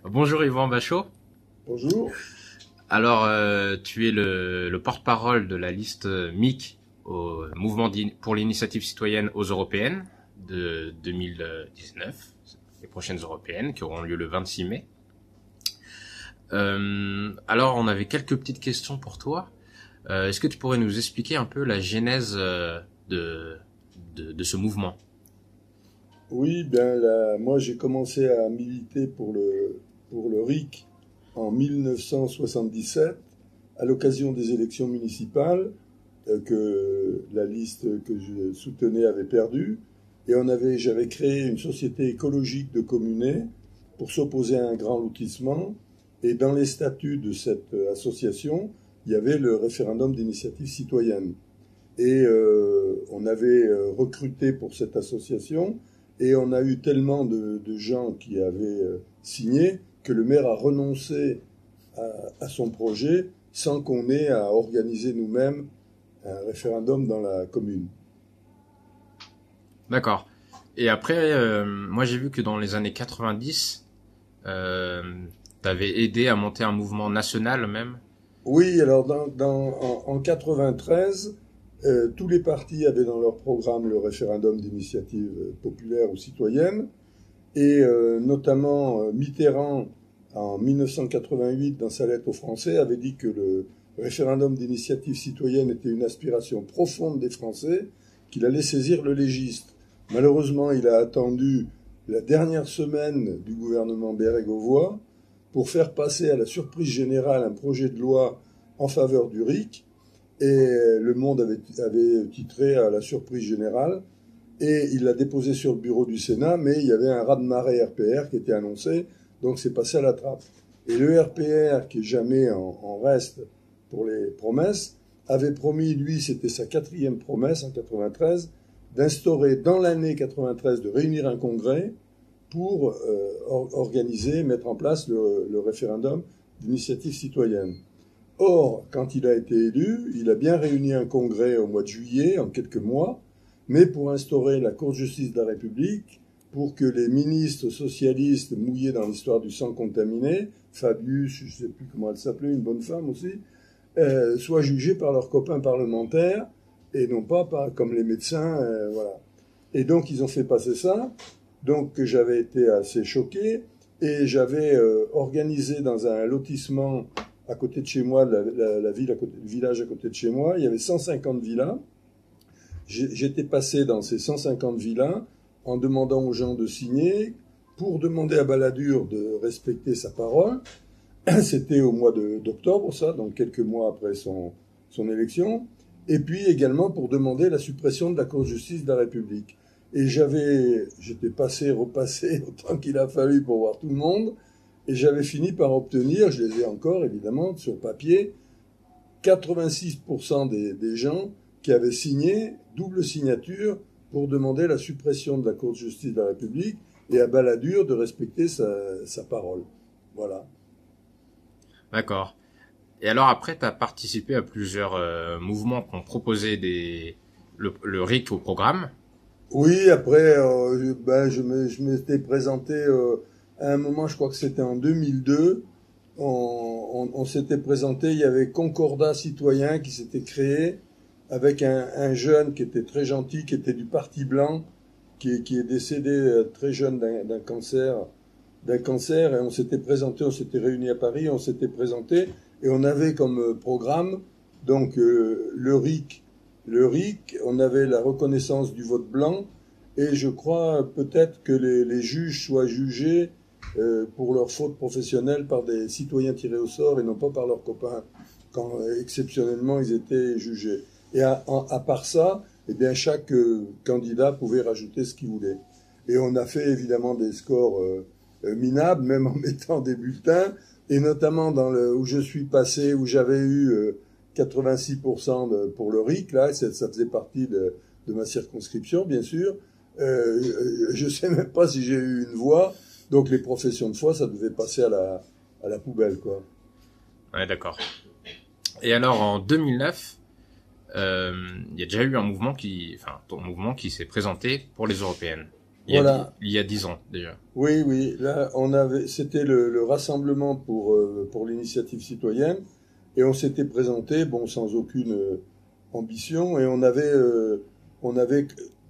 Bonjour Yvan Bachot. Bonjour. Alors, tu es le porte-parole de la liste MIC au mouvement pour l'initiative citoyenne aux européennes de 2019, les prochaines européennes qui auront lieu le 26 mai. Alors, on avait quelques petites questions pour toi. Est-ce que tu pourrais nous expliquer un peu la genèse de ce mouvement? Oui, moi j'ai commencé à militer pour le RIC en 1977 à l'occasion des élections municipales que la liste que je soutenais avait perdu. Et j'avais créé une société écologique de communauté pour s'opposer à un grand lotissement. Et dans les statuts de cette association, il y avait le référendum d'initiative citoyenne. Et on avait recruté pour cette association et on a eu tellement de gens qui avaient signé que le maire a renoncé à son projet sans qu'on ait à organiser nous-mêmes un référendum dans la commune. D'accord. Et après, moi j'ai vu que dans les années 90, tu avais aidé à monter un mouvement national même. Oui, alors en 93, tous les partis avaient dans leur programme le référendum d'initiative populaire ou citoyenne. Et notamment Mitterrand, en 1988, dans sa lettre aux Français, avait dit que le référendum d'initiative citoyenne était une aspiration profonde des Français, qu'il allait saisir le légistre. Malheureusement, il a attendu la dernière semaine du gouvernement Bérégovoy pour faire passer à la surprise générale un projet de loi en faveur du RIC. Et Le Monde avait titré à la surprise générale et il l'a déposé sur le bureau du Sénat, mais il y avait un raz-de-marée RPR qui était annoncé, donc c'est passé à la trappe. Et le RPR, qui est jamais en reste pour les promesses, avait promis, lui, c'était sa 4e promesse en 93, d'instaurer dans l'année 93, de réunir un congrès pour organiser, mettre en place le référendum d'initiative citoyenne. Or, quand il a été élu, il a bien réuni un congrès au mois de juillet, en quelques mois, mais pour instaurer la Cour de justice de la République, pour que les ministres socialistes mouillés dans l'histoire du sang contaminé, Fabius, je ne sais plus comment elle s'appelait, une bonne femme aussi, soient jugés par leurs copains parlementaires et non pas comme les médecins, voilà. Et donc ils ont fait passer ça, donc j'avais été assez choqué et j'avais organisé dans un lotissement à côté de chez moi, la ville le village à côté de chez moi, il y avait 150 villas. J'étais passé dans ces 150 villas en demandant aux gens de signer pour demander à Balladur de respecter sa parole. C'était au mois d'octobre, ça, donc quelques mois après son élection. Et puis également pour demander la suppression de la Cour de justice de la République. Et j'étais passé, repassé autant qu'il a fallu pour voir tout le monde. Et j'avais fini par obtenir, je les ai encore évidemment sur papier, 86% des gens qui avaient signé, double signature, pour demander la suppression de la Cour de justice de la République et à Balladur de respecter sa parole. Voilà. D'accord. Et alors après, tu as participé à plusieurs mouvements qui ont proposé le RIC au programme. Oui, après, je m'étais présenté à un moment, je crois que c'était en 2002. On s'était présenté, il y avait Concordat citoyen qui s'était créé avec un jeune qui était très gentil, qui était du Parti blanc, qui est décédé très jeune d'un cancer, et on s'était présenté, on s'était réunis à Paris, on s'était présenté, et on avait comme programme donc le RIC, on avait la reconnaissance du vote blanc, et je crois peut-être que les juges soient jugés pour leurs fautes professionnelles par des citoyens tirés au sort et non pas par leurs copains, quand exceptionnellement ils étaient jugés. Et à part ça, eh bien, chaque candidat pouvait rajouter ce qu'il voulait. Et on a fait évidemment des scores minables, même en mettant des bulletins, et notamment où je suis passé, où j'avais eu 86% pour le RIC, là, ça faisait partie de ma circonscription, bien sûr. Je ne sais même pas si j'ai eu une voix, donc les professions de foi, ça devait passer à la poubelle, quoi. Ouais, d'accord. Et alors en 2009, il y a déjà eu un mouvement ton mouvement qui s'est présenté pour les européennes. Voilà. Il y a 10 ans déjà. Oui, oui. Là, c'était le rassemblement pour l'initiative citoyenne, et on s'était présenté, bon, sans aucune ambition, et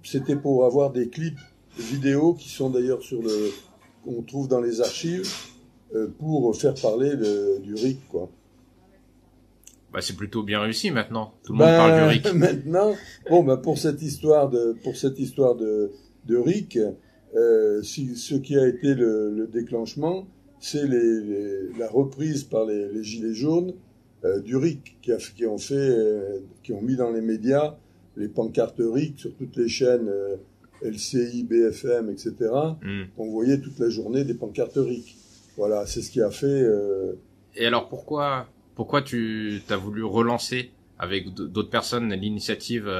c'était pour avoir des clips vidéo qui sont d'ailleurs qu'on trouve dans les archives, pour faire parler du RIC, quoi. Bah, c'est plutôt bien réussi maintenant. Tout le monde parle du RIC. Maintenant, bon, pour cette histoire de RIC, ce qui a été le déclenchement, c'est la reprise par les Gilets jaunes du RIC, qui ont mis dans les médias les pancartes RIC sur toutes les chaînes LCI, BFM, etc. On voyait toute la journée des pancartes RIC. Voilà, c'est ce qui a fait. Et alors pourquoi tu t'as voulu relancer avec d'autres personnes l'initiative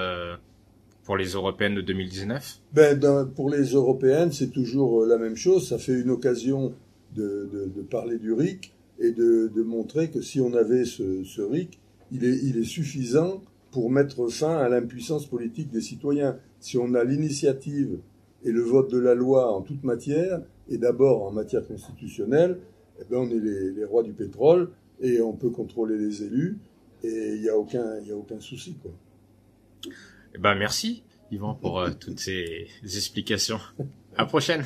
pour les européennes de 2019? Pour les européennes, c'est toujours la même chose. Ça fait une occasion de parler du RIC et de montrer que si on avait ce RIC, il est suffisant pour mettre fin à l'impuissance politique des citoyens. Si on a l'initiative et le vote de la loi en toute matière, et d'abord en matière constitutionnelle, eh ben on est les rois du pétrole et on peut contrôler les élus et il y a aucun souci, quoi. Eh ben merci Yvan pour toutes ces explications. À la prochaine.